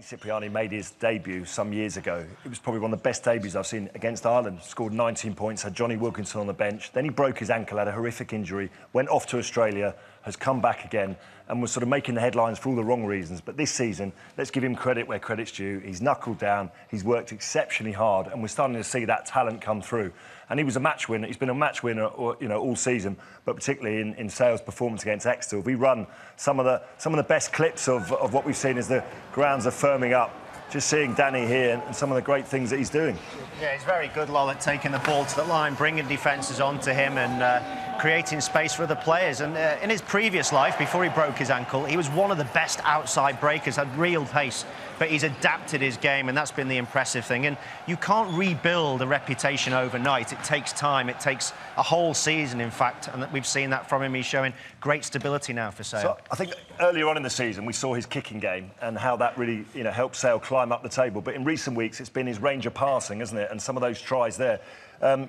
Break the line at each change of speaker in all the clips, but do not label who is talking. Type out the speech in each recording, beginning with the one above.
Cipriani made his debut some years ago. It was probably one of the best debuts I've seen against Ireland. Scored 19 points, had Johnny Wilkinson on the bench. Then he broke his ankle, had a horrific injury, went off to Australia, has come back again and was sort of making the headlines for all the wrong reasons. But this season, let's give him credit where credit's due. He's knuckled down, he's worked exceptionally hard, and we're starting to see that talent come through. And he was a match winner. He's been a match winner, all season, but particularly in Sale's performance against Exeter. We run some of the best clips of what we've seen as the grounds are firming up. Just seeing Danny here and some of the great things that he's doing.
Yeah, he's very good, Lol, at taking the ball to the line, bringing defences onto him and creating space for other players. And in his previous life, before he broke his ankle, he was one of the best outside breakers, had real pace. But he's adapted his game, and that's been the impressive thing. And you can't rebuild a reputation overnight. It takes time. It takes a whole season, in fact, and we've seen that from him. He's showing great stability now for Sale.
So I think earlier on in the season, we saw his kicking game and how that really, helped Sale climb up the table. But in recent weeks, it's been his range of passing, isn't it? And some of those tries there.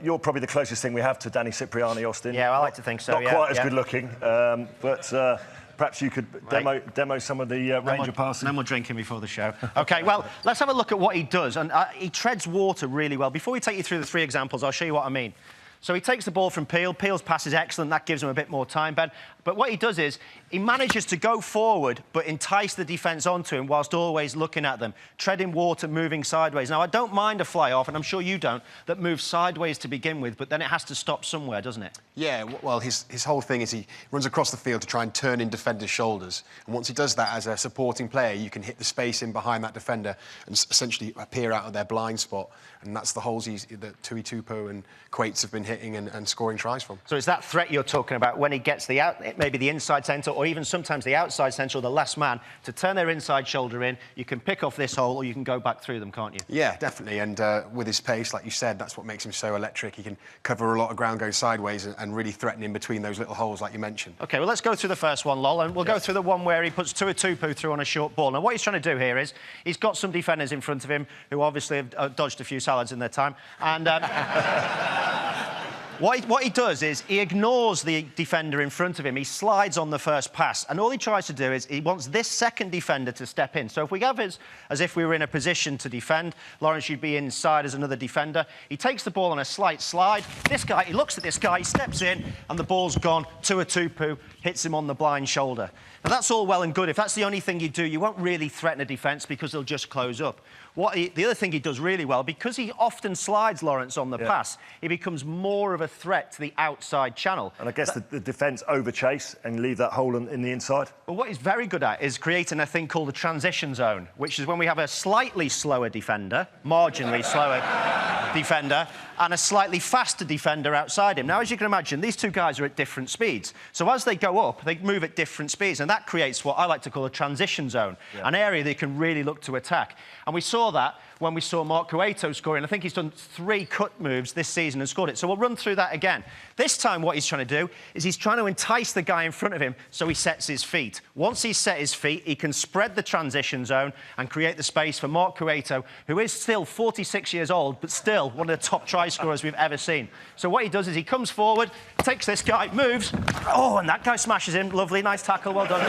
You're probably the closest thing we have to Danny Cipriani, Austin.
Yeah, I like to think so.
Not quite as good looking, but. Perhaps you could demo some of the range of passing.
No more drinking before the show. OK, well, let's have a look at what he does. And he treads water really well. Before we take you through the three examples, I'll show you what I mean. So he takes the ball from Peel. Peel's pass is excellent. That gives him a bit more time, Ben. But what he does is he manages to go forward but entice the defence onto him whilst always looking at them, treading water, moving sideways. Now, I don't mind a fly-off, and I'm sure you don't, that moves sideways to begin with, but then it has to stop somewhere, doesn't it?
Yeah, well, his whole thing is he runs across the field to try and turn in defenders' shoulders. And once he does that as a supporting player, you can hit the space in behind that defender and essentially appear out of their blind spot. And that's the holes that Tui Tupo and Quates have been hitting and scoring tries from.
So it's that threat you're talking about when he gets the maybe the inside centre or even sometimes the outside centre or the last man to turn their inside shoulder in. You can pick off this hole or you can go back through them, can't you?
Yeah, definitely. And with his pace, like you said, that's what makes him so electric. He can cover a lot of ground going sideways and really threaten in between those little holes, like you mentioned.
OK, well, let's go through the first one, Lol, and we'll go through the one where he puts Tui Tupo through on a short ball. Now, what he's trying to do here is he's got some defenders in front of him who obviously have dodged a few salads in their time. And what he does is he ignores the defender in front of him. He slides on the first pass. And all he tries to do is he wants this second defender to step in. So if we have it as if we were in a position to defend, Lawrence, you'd be inside as another defender. He takes the ball on a slight slide. This guy, he looks at this guy, he steps in, and the ball's gone. Tui Tupo hits him on the blind shoulder. Now, that's all well and good. If that's the only thing you do, you won't really threaten a defence because they'll just close up. The other thing he does really well, because he often slides Lawrence on the pass, he becomes more of a threat to the outside channel.
And I guess the defence over-chase and leave that hole in the inside.
But what he's very good at is creating a thing called the transition zone, which is when we have a slightly slower defender, marginally slower defender, and a slightly faster defender outside him. Now, as you can imagine, these two guys are at different speeds. So as they go up, they move at different speeds, and that creates what I like to call a transition zone, an area they can really look to attack. And we saw that when we saw Mark Cueto scoring. I think he's done 3 cut moves this season and scored it. So we'll run through that again. This time what he's trying to do is he's trying to entice the guy in front of him so he sets his feet. Once he's set his feet, he can spread the transition zone and create the space for Mark Cueto, who is still 46 years old, but still one of the top try scorers we've ever seen. So what he does is he comes forward, takes this guy, moves, and that guy smashes him. Lovely, nice tackle, well done.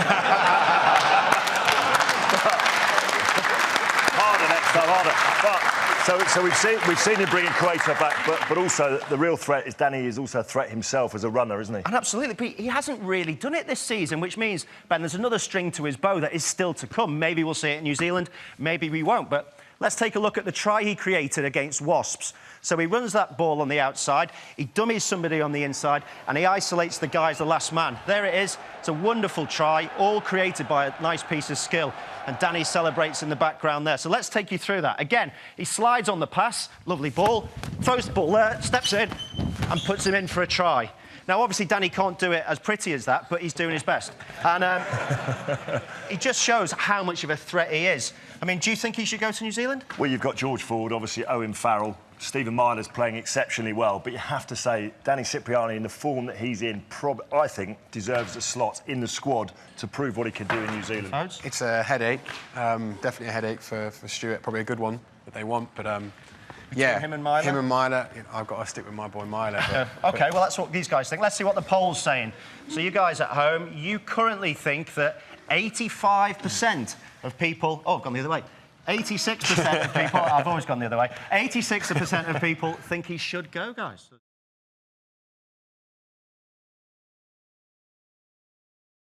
So we've seen him bringing Cueto back, but also the real threat is Danny is also a threat himself as a runner, isn't he?
And absolutely, Pete, he hasn't really done it this season, which means, Ben, there's another string to his bow that is still to come. Maybe we'll see it in New Zealand, maybe we won't, but let's take a look at the try he created against Wasps. So he runs that ball on the outside, he dummies somebody on the inside, and he isolates the guy as the last man. There it is. It's a wonderful try, all created by a nice piece of skill. And Danny celebrates in the background there. So let's take you through that. Again, he slides on the pass, lovely ball, throws the ball there, steps in, and puts him in for a try. Now, obviously, Danny can't do it as pretty as that, but he's doing his best. And he just shows how much of a threat he is. I mean, do you think he should go to New Zealand?
Well, you've got George Ford, obviously Owen Farrell, Stephen Myler's playing exceptionally well, but you have to say Danny Cipriani, in the form that he's in, I think, deserves a slot in the squad to prove what he can do in New Zealand.
It's a headache, definitely a headache for Stuart, probably a good one that they want, but yeah,
him and Myler?
Him and Myler. I've got to stick with my boy Myler.
OK, well, that's what these guys think. Let's see what the poll's saying. So you guys at home, you currently think that 85% of people... Oh, I've gone the other way. 86% of people... I've always gone the other way. 86% of people think he should go, guys.